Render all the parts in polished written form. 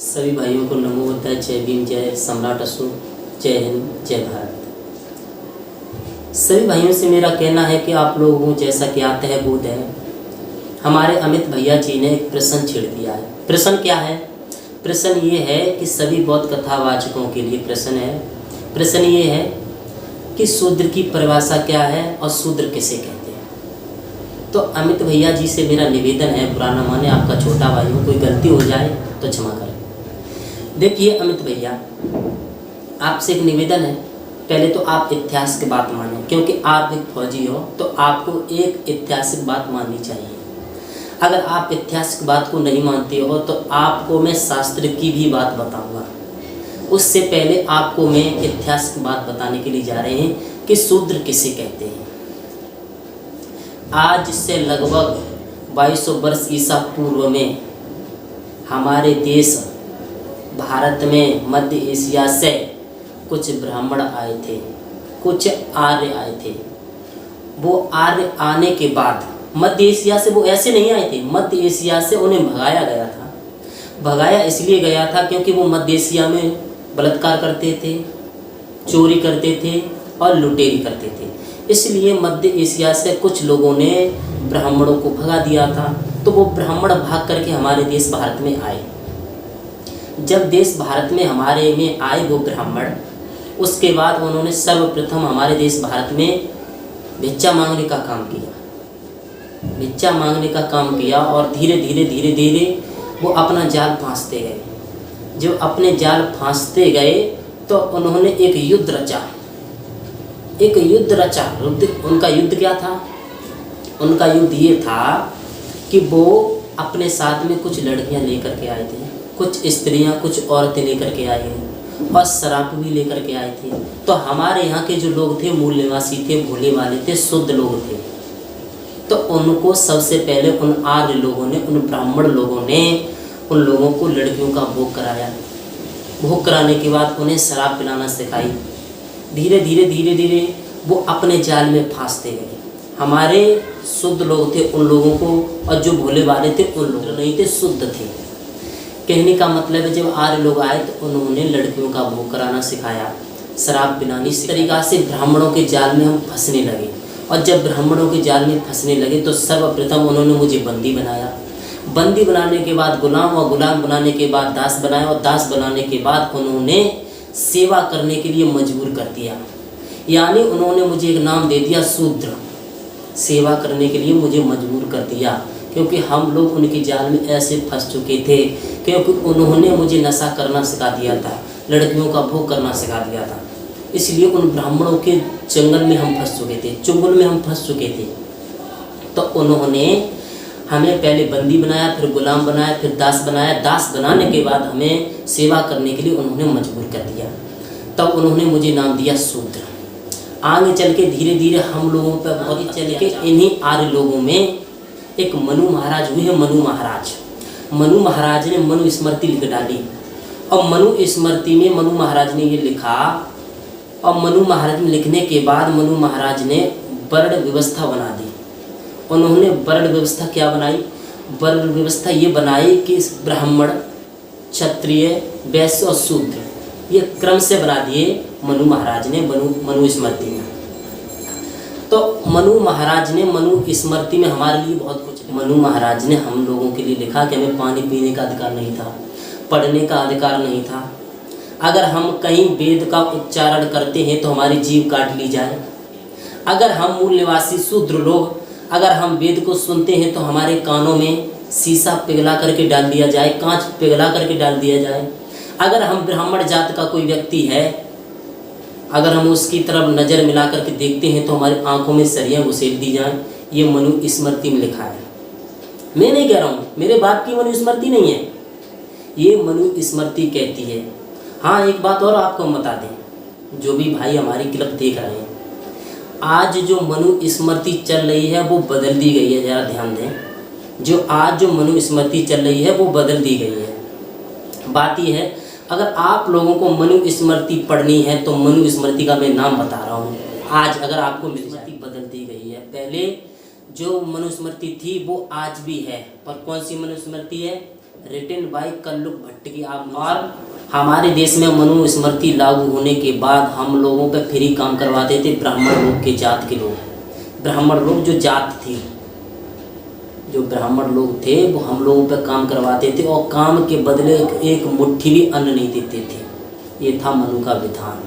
सभी भाइयों को नमो बुद्धाय, जय भीम, जय सम्राट अशोक, जय हिंद, जय भारत। सभी भाइयों से मेरा कहना है कि आप लोगों जैसा कि आते हैं बोध है, हमारे अमित भैया जी ने एक प्रश्न छेड़ दिया है। प्रश्न क्या है? प्रश्न ये है कि सभी बौद्ध कथावाचकों के लिए प्रश्न है। प्रश्न ये है कि शूद्र की परिभाषा क्या है और शूद्र किसे कहते हैं। तो अमित भैया जी से मेरा निवेदन है, बुरा न माने, आपका छोटा भाई हो, कोई गलती हो जाए तो क्षमा करें। देखिए अमित भैया, आपसे एक निवेदन है, पहले तो आप इतिहास की बात मानें, क्योंकि आप एक फौजी हो तो आपको एक ऐतिहासिक बात माननी चाहिए। अगर आप इतिहास की बात को नहीं मानते हो तो आपको मैं शास्त्र की भी बात बताऊंगा। उससे पहले आपको मैं इतिहास की बात बताने के लिए जा रहे हैं कि शूद्र किसे कहते हैं। आज से लगभग 2200 वर्ष ईसा पूर्व में हमारे देश भारत में मध्य एशिया से कुछ ब्राह्मण आए थे, कुछ आर्य आए थे। वो आर्य आने के बाद मध्य एशिया से वो ऐसे नहीं आए थे, मध्य एशिया से उन्हें भगाया गया था। भगाया इसलिए गया था क्योंकि वो मध्य एशिया में बलात्कार करते थे, चोरी करते थे और लुटेरी करते थे। इसलिए मध्य एशिया से कुछ लोगों ने ब्राह्मणों को भगा दिया था। तो वो ब्राह्मण भाग करके हमारे देश भारत में आए। जब देश भारत में हमारे में आए वो ब्राह्मण, उसके बाद उन्होंने सर्वप्रथम हमारे देश भारत में भिक्षा मांगने का काम किया। भिक्षा मांगने का काम किया और धीरे धीरे वो अपना जाल फांसते गए। जो अपने जाल फांसते गए तो उन्होंने एक युद्ध रचा। उनका युद्ध क्या था? उनका युद्ध ये था कि वो अपने साथ में कुछ लड़कियां लेकर के आए थे, कुछ स्त्रियां, कुछ औरतें लेकर के आए हैं और शराब भी लेकर के आए थे। तो हमारे यहाँ के जो लोग थे मूल निवासी थे, भोले वाले थे, शुद्ध लोग थे। तो उनको सबसे पहले उन आर्य लोगों ने, उन ब्राह्मण लोगों ने उन लोगों को लड़कियों का भोग कराया। भोग कराने के बाद उन्हें शराब पिलाना सिखाई। धीरे धीरे वो अपने जाल में फांसते गए। हमारे शुद्ध लोग थे उन लोगों को, और जो भोले वाले थे उन लोग नहीं थे, शुद्ध थे। कहने का मतलब है, जब आर्य लोग आए तो उन्होंने लड़कियों का भोग कराना सिखाया, शराब पिलानी। इस तरीक़ा से ब्राह्मणों के जाल में हम फंसने लगे। और जब ब्राह्मणों के जाल में फंसने लगे तो सर्वप्रथम उन्होंने मुझे बंदी बनाया। बंदी बनाने के बाद गुलाम, और गुलाम बनाने के बाद दास बनाया, और दास बनाने के बाद उन्होंने सेवा करने के लिए मजबूर कर दिया। यानी उन्होंने मुझे एक नाम दे दिया, शूद्र। सेवा करने के लिए मुझे मजबूर कर दिया, क्योंकि हम लोग उनके जाल में ऐसे फंस चुके थे, क्योंकि उन्होंने मुझे नशा करना सिखा दिया था, लड़कियों का भोग करना सिखा दिया था। इसलिए उन ब्राह्मणों के जंगल में हम फंस चुके थे, चुंगल में हम फंस चुके थे। तो उन्होंने हमें पहले बंदी बनाया, फिर गुलाम बनाया, फिर दास बनाया। दास बनाने के बाद हमें सेवा करने के लिए उन्होंने मजबूर कर दिया। तब उन्होंने मुझे नाम दिया शूद्र। आगे चल के धीरे धीरे हम लोगों पर बहुत चल के इन्हीं आर्य लोगों में एक मनु महाराज हुए हैं। मनु महाराज ने मनु स्मृति लिख डाली, और मनु स्मृति में मनु महाराज ने ये लिखा। और मनु महाराज ने लिखने के बाद मनु महाराज ने वर्ण व्यवस्था बना दी। उन्होंने वर्ण व्यवस्था क्या बनाई? वर्ण व्यवस्था ये बनाई कि ब्राह्मण, क्षत्रिय, वैश्य और शूद्र, ये क्रम से बना दिए मनु महाराज ने मनु स्मृति में। तो मनु महाराज ने मनु स्मृति में हमारे लिए बहुत कुछ, मनु महाराज ने हम लोगों के लिए लिखा कि हमें पानी पीने का अधिकार नहीं था, पढ़ने का अधिकार नहीं था। अगर हम कहीं वेद का उच्चारण करते हैं तो हमारी जीभ काट ली जाए। अगर हम मूल निवासी शूद्र लोग, अगर हम वेद को सुनते हैं तो हमारे कानों में शीशा पिघला करके डाल दिया जाए, कांच पिघला करके डाल दिया जाए। अगर हम ब्राह्मण जात का कोई व्यक्ति है, अगर हम उसकी तरफ नज़र मिला करके देखते हैं तो हमारी आंखों में सरियाँ घुसेड़ दी जाएं। ये मनु स्मृति में लिखा है। मैं नहीं कह रहा हूँ, मेरे बाप की मनु स्मृति नहीं है, ये मनु स्मृति कहती है। हाँ, एक बात और आपको हम बता दें, जो भी भाई हमारी क्लिप देख रहे हैं, आज जो मनु स्मृति चल रही है वो बदल दी गई है। ज़रा ध्यान दें, आज जो मनु स्मृति चल रही है वो बदल दी गई है। बात ये है, अगर आप लोगों को मनु स्मृति पढ़नी है तो मनु स्मृति का मैं नाम बता रहा हूँ। आज अगर आपको स्मृति बदल दी गई है, पहले जो मनु स्मृति थी वो आज भी है। पर कौन सी मनु स्मृति है? रिटन बाय कल्लुक भट्ट की आप। और हमारे देश में मनुस्मृति लागू होने के बाद हम लोगों पे फ्री काम करवाते थे ब्राह्मण लोग के जात के लोग। ब्राह्मण लोग जो जात थी, जो ब्राह्मण लोग थे वो हम लोगों पे काम करवाते थे और काम के बदले एक मुट्ठी भी अन्न नहीं देते थे। ये था मनु का विधान।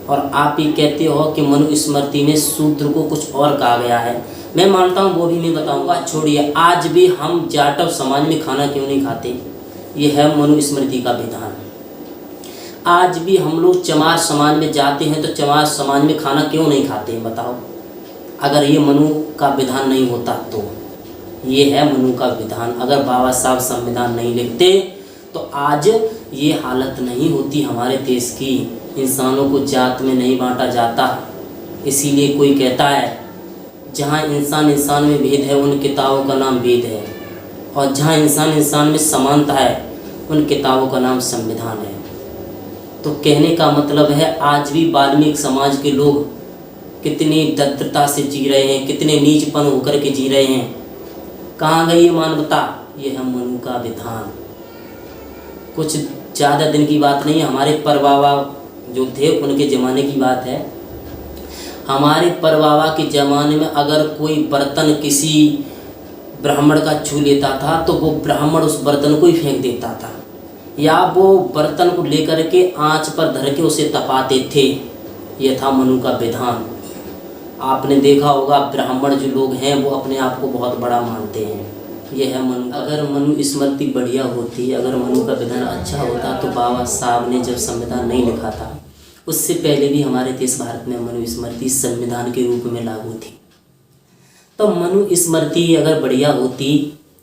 और आप ही कहते हो कि मनुस्मृति में शूद्र को कुछ और कहा गया है। मैं मानता हूँ, वो भी मैं बताऊँगा। छोड़िए, आज भी हम जाटव समाज में खाना क्यों नहीं खाते, ये है मनुस्मृति का विधान। आज भी हम लोग चमार समाज में जाते हैं तो चमार समाज में खाना क्यों नहीं खाते हैं, बताओ। अगर ये मनु का विधान नहीं होता तो ये है मनु का विधान। अगर बाबा साहब संविधान नहीं लिखते तो आज ये हालत नहीं होती हमारे देश की। इंसानों को जात में नहीं बांटा जाता। इसीलिए कोई कहता है जहाँ इंसान इंसान में भेद है उन किताबों का नाम वेद है, और जहाँ इंसान इंसान में समानता है उन किताबों का नाम संविधान है। तो कहने का मतलब है आज भी वाल्मीकि समाज के लोग कितनी दरिद्रता से जी रहे हैं, कितने नीचपन होकर के जी रहे हैं। कहाँ गई ये मानवता? ये है मनु का विधान। कुछ ज़्यादा दिन की बात नहीं है, हमारे परबाबा जो थे उनके ज़माने की बात है। हमारे परबाबा के ज़माने में अगर कोई बर्तन किसी ब्राह्मण का छू लेता था तो वो ब्राह्मण उस बर्तन को ही फेंक देता था, या वो बर्तन को लेकर के आंच पर धर के उसे तपाते थे। यह था मनु का विधान। आपने देखा होगा ब्राह्मण जो लोग हैं वो अपने आप को बहुत बड़ा मानते हैं। यह है मनु। अगर मनुस्मृति बढ़िया होती, अगर मनु का विधान अच्छा होता तो बाबा साहब ने जब संविधान नहीं लिखा था उससे पहले भी हमारे देश भारत में मनुस्मृति संविधान के रूप में लागू थी। तो मनुस्मृति अगर बढ़िया होती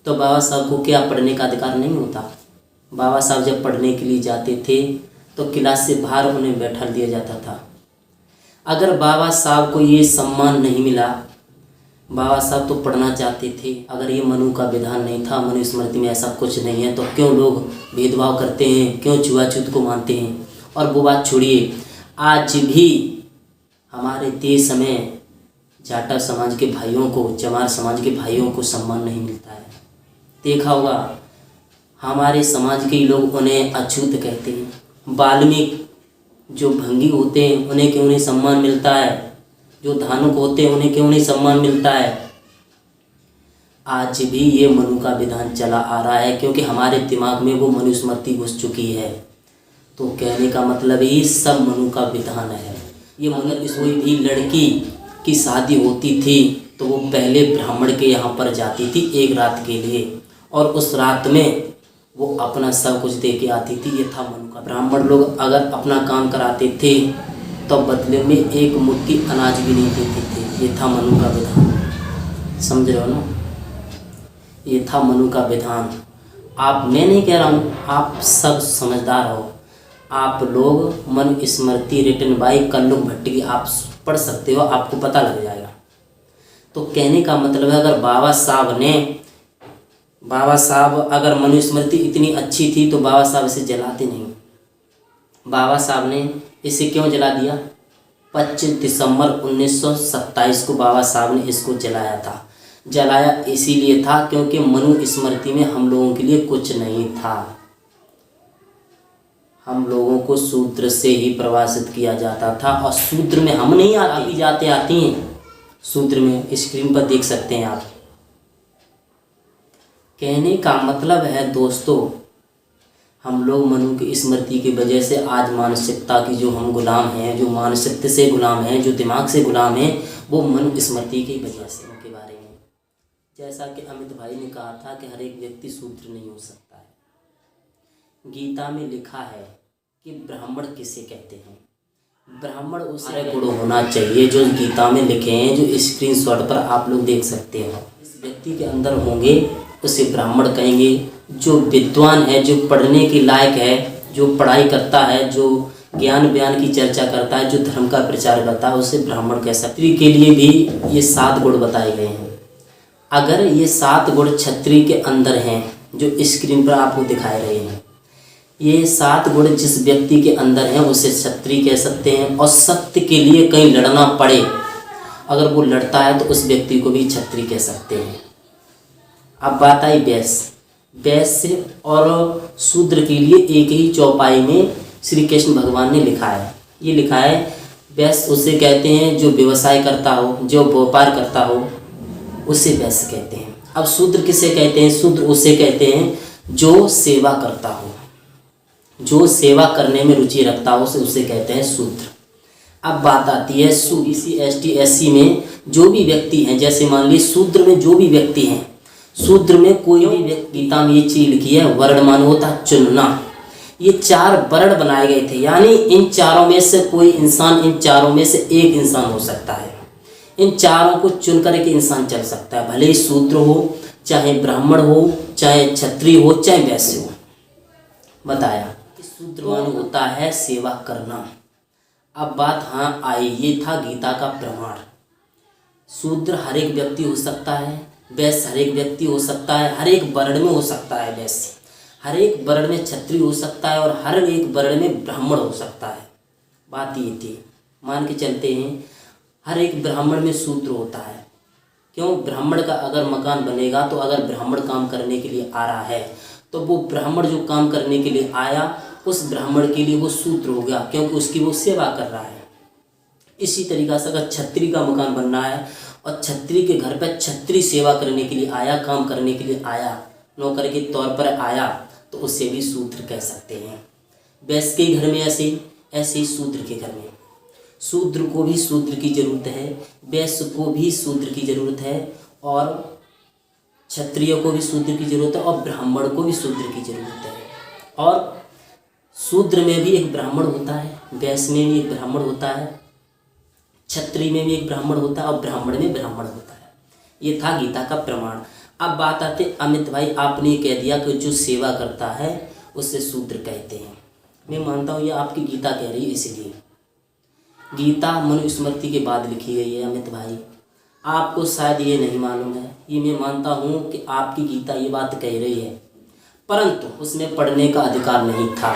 तो बाबा साहब को क्या पढ़ने का अधिकार नहीं होता? बाबा साहब जब पढ़ने के लिए जाते थे तो क्लास से बाहर उन्हें बैठा दिया जाता था। अगर बाबा साहब को ये सम्मान नहीं मिला, बाबा साहब तो पढ़ना चाहते थे। अगर ये मनु का विधान नहीं था, मनुस्मृति में ऐसा कुछ नहीं है, तो क्यों लोग भेदभाव करते हैं, क्यों छुआछूत को मानते हैं? और वो बात छोड़िए, आज भी हमारे देश में जाटा समाज के भाइयों को, चमार समाज के भाइयों को सम्मान नहीं मिलता है। देखा होगा हमारे समाज के लोग उन्हें अछूत कहते हैं। वाल्मीकि जो भंगी होते हैं उन्हें क्यों नहीं सम्मान मिलता है? जो धानुक होते हैं उन्हें क्यों नहीं सम्मान मिलता है? आज भी ये मनु का विधान चला आ रहा है क्योंकि हमारे दिमाग में वो मनुस्मृति घुस चुकी है। तो कहने का मतलब ये सब मनु का विधान है। ये मगर कोई भी लड़की की शादी होती थी तो वो पहले ब्राह्मण के यहाँ पर जाती थी एक रात के लिए, और उस रात में वो अपना सब कुछ दे के आती थी। ये था मनु का। ब्राह्मण लोग अगर अपना काम कराते थे तो बदले में एक मुट्ठी अनाज भी नहीं देते थे। ये था मनु का विधान। समझ रहे हो ना? ये था मनु का विधान। मैं नहीं कह रहा हूँ, आप सब समझदार हो। आप लोग मनुस्मृति रिटन बाय कल्लुक भट्ट की आप पढ़ सकते हो, आपको पता लग जाएगा। तो कहने का मतलब है अगर बाबा साहब अगर मनुस्मृति इतनी अच्छी थी तो बाबा साहब इसे जलाते नहीं। बाबा साहब ने इसे क्यों जला दिया? 25 दिसंबर 1927 को बाबा साहब ने इसको जलाया था। जलाया इसीलिए था क्योंकि मनुस्मृति में हम लोगों के लिए कुछ नहीं था। हम लोगों को शूद्र से ही प्रवासित किया जाता था, और शूद्र में हम नहीं आती हैं। शूद्र में स्क्रीन पर देख सकते हैं आप। कहने का मतलब है दोस्तों, हम लोग मनु की स्मृति की वजह से आज मानसिकता की जो हम गुलाम हैं, जो मानसिकता से गुलाम हैं, जो दिमाग से गुलाम हैं, वो मनुस्मृति की वजह से। उनके बारे में जैसा कि अमित भाई ने कहा था कि हर एक व्यक्ति शूद्र नहीं हो सकता है। गीता में लिखा है कि ब्राह्मण किसे कहते हैं? ब्राह्मण उसे गुण होना चाहिए जो गीता में लिखे हैं, जो स्क्रीनशॉट पर आप लोग देख सकते हो। इस व्यक्ति के अंदर होंगे उसे ब्राह्मण कहेंगे। जो विद्वान है, जो पढ़ने के लायक है, जो पढ़ाई करता है, जो ज्ञान बयान की चर्चा करता है, जो धर्म का प्रचार करता है, उसे ब्राह्मण कह सकते हैं। के लिए भी ये 7 गुण बताए गए हैं। अगर ये 7 गुण क्षत्रिय के अंदर हैं जो स्क्रीन पर आपको दिखाए रहे हैं, ये 7 गुण जिस व्यक्ति के अंदर हैं उसे क्षत्रिय कह सकते हैं। और सत्य के लिए कहीं लड़ना पड़े, अगर वो लड़ता है तो उस व्यक्ति को भी क्षत्रिय कह सकते हैं। अब बात आई वैश्य और शूद्र के लिए एक ही चौपाई में श्री कृष्ण भगवान ने लिखा है। ये लिखा है, वैश्य उसे कहते हैं जो व्यवसाय करता हो, जो व्यापार करता हो, उसे वैश्य कहते हैं। अब शूद्र किसे कहते हैं? शूद्र उसे कहते हैं जो सेवा करता हो, जो सेवा करने में रुचि रखता हो, उसे कहते हैं शूद्र। अब बात आती है BC ST SC में जो भी व्यक्ति हैं, जैसे मान लीजिए शूद्र में जो भी व्यक्ति हैं, शूद्र में कोई भी व्यक्ति, गीता में ये चीज लिखी है, वर्ण मान होता चुनना। ये 4 वर्ण बनाए गए थे, यानी इन चारों में से कोई इंसान, इन चारों में से एक इंसान हो सकता है। इन चारों को चुन कर के इंसान चल सकता है, भले ही शूद्र हो, चाहे ब्राह्मण हो, चाहे क्षत्रिय हो, चाहे वैश्य हो। बताया शूद्र मान होता है सेवा करना। अब बात हाँ आई, ये था गीता का प्रमाण। शूद्र हर एक व्यक्ति हो सकता है, वैश्य हर एक व्यक्ति हो सकता है, हर एक वर्ण में हो सकता है वैश्य, हर एक वर्ण में क्षत्रिय हो सकता है, और हर एक वर्ण में ब्राह्मण हो सकता है। बात ये थी, मान के चलते हैं हर एक ब्राह्मण में शूद्र होता है। क्यों? ब्राह्मण का अगर मकान बनेगा तो अगर ब्राह्मण काम करने के लिए आ रहा है तो वो ब्राह्मण जो काम करने के लिए आया, उस ब्राह्मण के लिए वो शूद्र हो गया, क्योंकि उसकी वो सेवा कर रहा है। इसी तरीक़ा से अगर क्षत्रिय का मकान बनना है और क्षत्रिय के घर पर क्षत्रिय सेवा करने के लिए आया, काम करने के लिए आया, नौकर के तौर पर आया, तो उसे भी शूद्र कह सकते हैं। वैश्य के घर में ऐसे ही शूद्र के घर में, शूद्र को भी शूद्र की ज़रूरत है, वैश्य को भी शूद्र की ज़रूरत है, और क्षत्रिय को भी शूद्र की ज़रूरत है, और ब्राह्मण को भी शूद्र की ज़रूरत है। और शूद्र में भी एक ब्राह्मण होता है, वैश्य में भी एक ब्राह्मण होता है, क्षत्रिय में भी एक ब्राह्मण होता है, और ब्राह्मण में ब्राह्मण होता है। ये था गीता का प्रमाण। अब बात आते, अमित भाई आपने कह दिया कि जो सेवा करता है उसे शूद्र कहते हैं। मैं मानता हूँ ये आपकी गीता कह रही है, इसलिए गीता मनुस्मृति के बाद लिखी गई है। अमित भाई आपको शायद ये नहीं मालूम है, ये मैं मानता हूँ कि आपकी गीता ये बात कह रही है, परंतु उसमें पढ़ने का अधिकार नहीं था।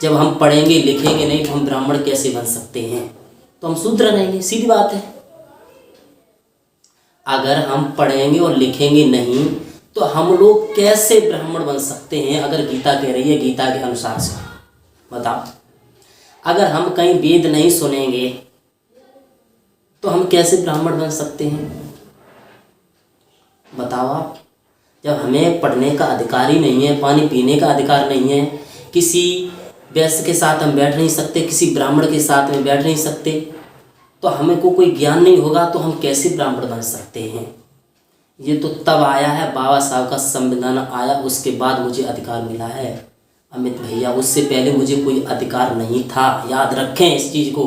जब हम पढ़ेंगे लिखेंगे नहीं तो हम ब्राह्मण कैसे बन सकते हैं? तो हम शूद्र रहेंगे, सीधी बात है। अगर हम पढ़ेंगे और लिखेंगे नहीं तो हम लोग कैसे ब्राह्मण बन सकते हैं? अगर गीता कह रही है, गीता के अनुसार से बताओ। अगर हम कहीं वेद नहीं सुनेंगे तो हम कैसे ब्राह्मण बन सकते हैं? बताओ आप। जब हमें पढ़ने का अधिकार ही नहीं है, पानी पीने का अधिकार नहीं है, किसी वैश्य के साथ हम बैठ नहीं सकते, किसी ब्राह्मण के साथ में बैठ नहीं सकते, तो हमें को कोई ज्ञान नहीं होगा तो हम कैसे ब्राह्मण बन सकते हैं? ये तो तब आया है, बाबा साहब का संविधान आया, उसके बाद मुझे अधिकार मिला है अमित भैया। उससे पहले मुझे कोई अधिकार नहीं था, याद रखें इस चीज़ को।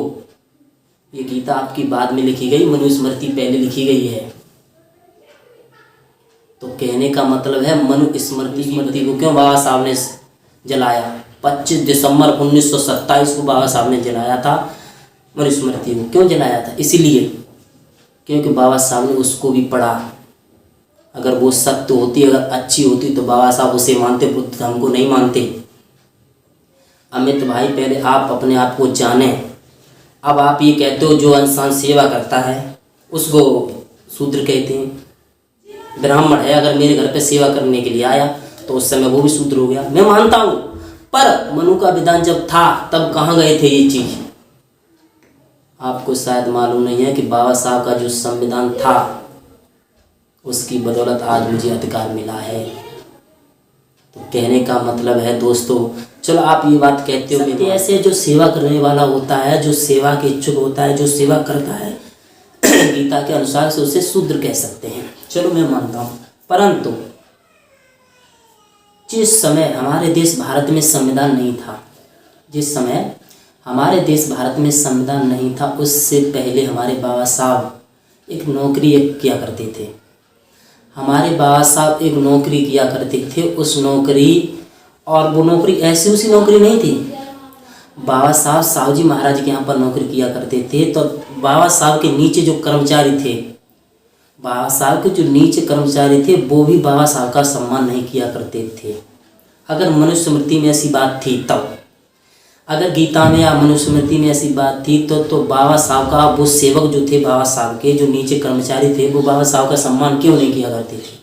ये गीता आपकी बाद में लिखी गई, मनुस्मृति पहले लिखी गई है। तो कहने का मतलब है मनुस्मृति को क्यों बाबा साहब ने जलाया? 25 दिसंबर 1927 को बाबा साहब ने जलाया था मनुस्मृति को। क्यों जलाया था? इसीलिए क्योंकि बाबा साहब ने उसको भी पढ़ा। अगर वो सत्य होती, अगर अच्छी होती तो बाबा साहब उसे मानते, बुद्ध धर्म को नहीं मानते। अमित भाई पहले आप अपने आप को जाने। अब आप ये कहते हो जो इंसान सेवा करता है उसको शूद्र कहते हैं। ब्राह्मण है, अगर मेरे घर पे सेवा करने के लिए आया तो उस समय वो भी शूद्र हो गया, मैं मानता हूँ। पर मनु का विधान जब था तब कहाँ गए थे ये चीज़? आपको शायद मालूम नहीं है कि बाबा साहब का जो संविधान था उसकी बदौलत आज मुझे अधिकार मिला है। तो कहने का मतलब है दोस्तों, चलो आप ये बात कहते हो कि ऐसे जो सेवा करने वाला होता है, जो सेवा के इच्छुक होता है, जो सेवा करता है गीता के अनुसार से उसे शूद्र कह सकते हैं। चलो मैं मानता हूँ, परंतु जिस समय हमारे देश भारत में संविधान नहीं था, जिस समय हमारे देश भारत में संविधान नहीं था, उससे पहले हमारे बाबा साहब एक नौकरी किया करते थे। हमारे बाबा साहब एक नौकरी किया करते थे, उस नौकरी, और वो नौकरी ऐसी उसी नौकरी नहीं थी। बाबा साहब साहू जी महाराज के यहाँ पर नौकरी किया करते थे। तो बाबा साहब के नीचे जो कर्मचारी थे, बाबा साहब के जो नीचे कर्मचारी थे, वो भी बाबा साहब का सम्मान नहीं किया करते थे। अगर मनुस्मृति में ऐसी बात थी तब, अगर गीता में या मनुस्मृति में ऐसी बात थी तो बाबा साहब का वो सेवक जो थे, बाबा साहब के जो नीचे कर्मचारी थे, वो बाबा साहब का सम्मान क्यों नहीं किया करते थे?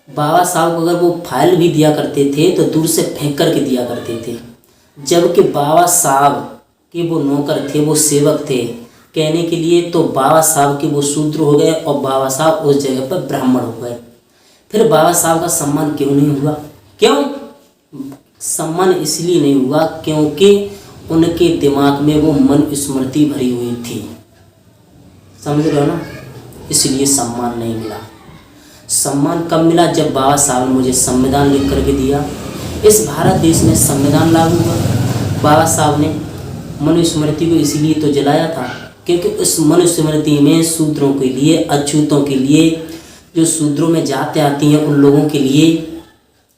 बाबा साहब को अगर वो फाइल भी दिया करते थे तो दूर से फेंक करके दिया करते थे। जबकि बाबा साहब के वो नौकर थे, वो सेवक थे कहने के लिए, तो बाबा साहब के वो शूद्र हो गए और बाबा साहब उस जगह पर ब्राह्मण हो गए। फिर बाबा साहब का सम्मान क्यों नहीं हुआ? क्यों सम्मान इसलिए नहीं हुआ क्योंकि उनके दिमाग में वो मन स्मृति भरी हुई थी। समझ रहे हो ना? इसलिए सम्मान नहीं मिला। सम्मान कब मिला? जब बाबा साहब ने मुझे संविधान लिख करके दिया। इस भारत देश में संविधान लागू हुआ। बाबा साहब ने मनुस्मृति को इसीलिए तो जलाया था क्योंकि उस मनुस्मृति में शूद्रों के लिए, अछूतों के लिए, जो शूद्रों में जाते आती हैं उन लोगों के लिए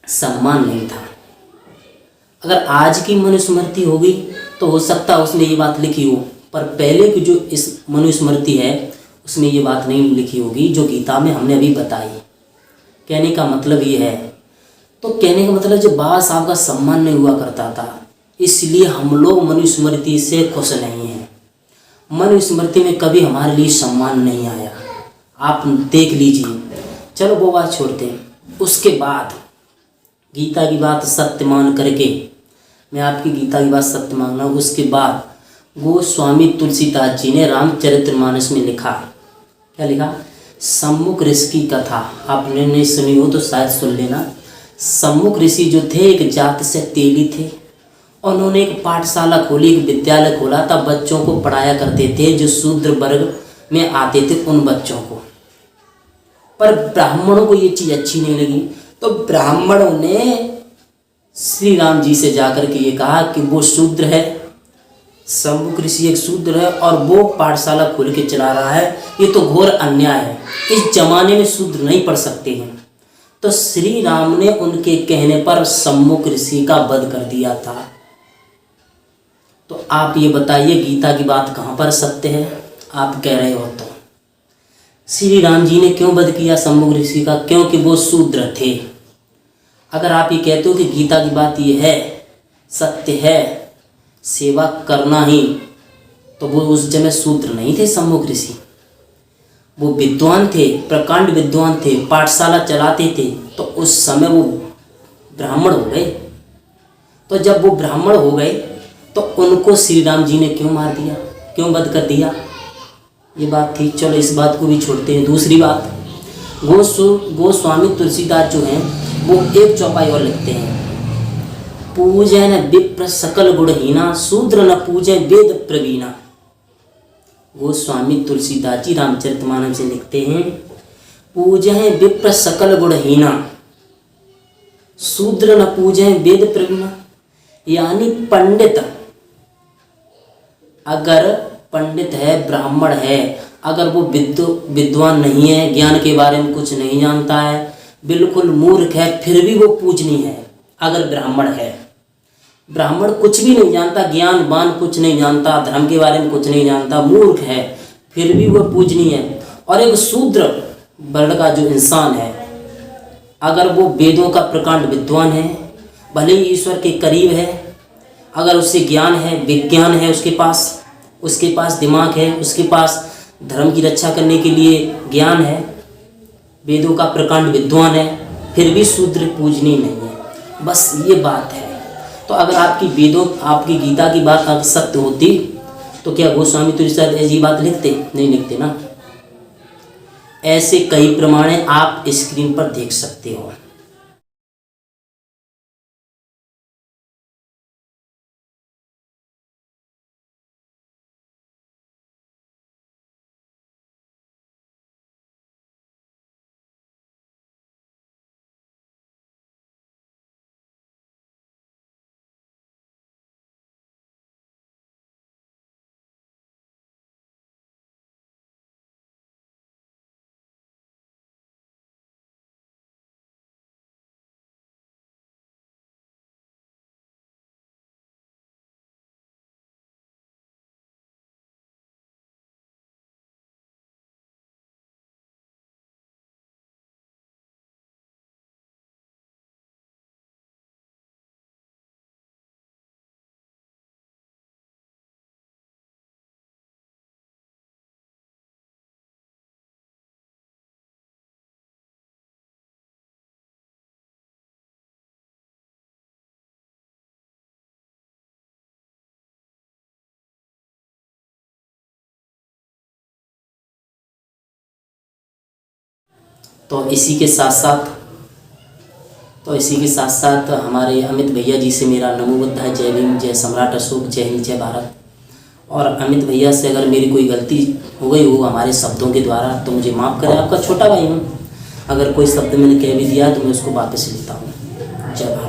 सम्मान नहीं था। अगर आज की मनुस्मृति होगी तो हो सकता है उसमें ये बात लिखी हो, पर पहले की जो इस मनुस्मृति है उसमें ये बात नहीं लिखी होगी जो गीता में हमने अभी बताई। कहने का मतलब ये है, तो कहने का मतलब जब बाबा साहब का सम्मान नहीं हुआ करता था इसलिए हम लोग मनुस्मृति से खुश नहीं हैं। मनुस्मृति में कभी हमारे लिए सम्मान नहीं आया, आप देख लीजिए। चलो वो बात छोड़ते हैं। उसके बाद गीता की बात सत्य मान करके, मैं आपकी गीता की बात सत्य मांगना हूँ। उसके बाद गोस्वामी तुलसीदास जी ने रामचरितमानस में लिखा, क्या लिखा? सम्मुख ऋषि की कथा आपने नहीं सुनी हो तो शायद सुन लेना। सम्मुख ऋषि जो थे एक जात से तेली थे। उन्होंने एक पाठशाला खोली, एक विद्यालय खोला था। बच्चों को पढ़ाया करते थे जो शूद्र वर्ग में आते थे उन बच्चों को। पर ब्राह्मणों को ये चीज़ अच्छी नहीं लगी, तो ब्राह्मणों ने श्री राम जी से जाकर के ये कहा कि वो शूद्र है, सम्मुख ऋषि एक शूद्र है और वो पाठशाला खोल के चला रहा है, ये तो घोर अन्याय है। इस जमाने में शूद्र नहीं पढ़ सकते हैं। तो श्री राम ने उनके कहने पर सम्मुख ऋषि का वध कर दिया था। तो आप ये बताइए गीता की बात कहाँ पर सत्य है? आप कह रहे हो तो श्री राम जी ने क्यों वध किया सम्मुख ऋषि का? क्योंकि वो शूद्र थे। अगर आप ये कहते हो कि गीता की बात ये है, सत्य है, सेवा करना ही, तो वो उस समय शूद्र नहीं थे सम्मुख ऋषि। वो विद्वान थे, प्रकांड विद्वान थे, पाठशाला चलाते थे, तो उस समय वो ब्राह्मण हो गए। तो जब वो ब्राह्मण हो गए तो उनको श्री राम जी ने क्यों मार दिया, क्यों वध कर दिया? ये बात थी। चलो इस बात को भी छोड़ते हैं। दूसरी बात, गोस्वामी तुलसीदास जो हैं वो एक चौपाई और लिखते हैं, पूजन विप्र सकल गुणहीना, शूद्र न पूजय वेद प्रवीणा। गोस्वामी तुलसीदास जी रामचरितमानस से लिखते हैं, पूजय विप्र सकल गुणहीना, शूद्र न पूजय वेद प्रवीणा। यानी पंडित, अगर पंडित है, ब्राह्मण है, अगर वो विद्वान नहीं है, ज्ञान के बारे में कुछ नहीं जानता है, बिल्कुल मूर्ख है, फिर भी वो पूजनीय है। अगर ब्राह्मण है, ब्राह्मण कुछ भी नहीं जानता, ज्ञान बान कुछ नहीं जानता, धर्म के बारे में कुछ नहीं जानता, मूर्ख है, फिर भी वो पूजनीय है। और एक शूद्र वर्ण का जो इंसान है, अगर वो वेदों का प्रकांड विद्वान है, भले ही ईश्वर के करीब है, अगर उससे ज्ञान है, विज्ञान है, उसके पास दिमाग है, उसके पास धर्म की रक्षा करने के लिए ज्ञान है, वेदों का प्रकांड विद्वान है, फिर भी शूद्र पूजनीय नहीं है। बस ये बात है। तो अगर आपकी गीता की बात अगर सत्य होती तो क्या गोस्वामी तुलसीदास ऐसी बात लिखते? नहीं लिखते ना। ऐसे कई प्रमाण आप स्क्रीन पर देख सकते हो। तो इसी के साथ साथ हमारे अमित भैया जी से मेरा नमो बुद्ध है, जय भीम, जय सम्राट अशोक, जय हिंद, जय भारत। और अमित भैया से अगर मेरी कोई गलती हो गई हो हमारे शब्दों के द्वारा तो मुझे माफ़ करें, आपका छोटा भाई हूँ। अगर कोई शब्द मैंने कह भी दिया तो मैं उसको वापस लेता हूँ। जय भारत।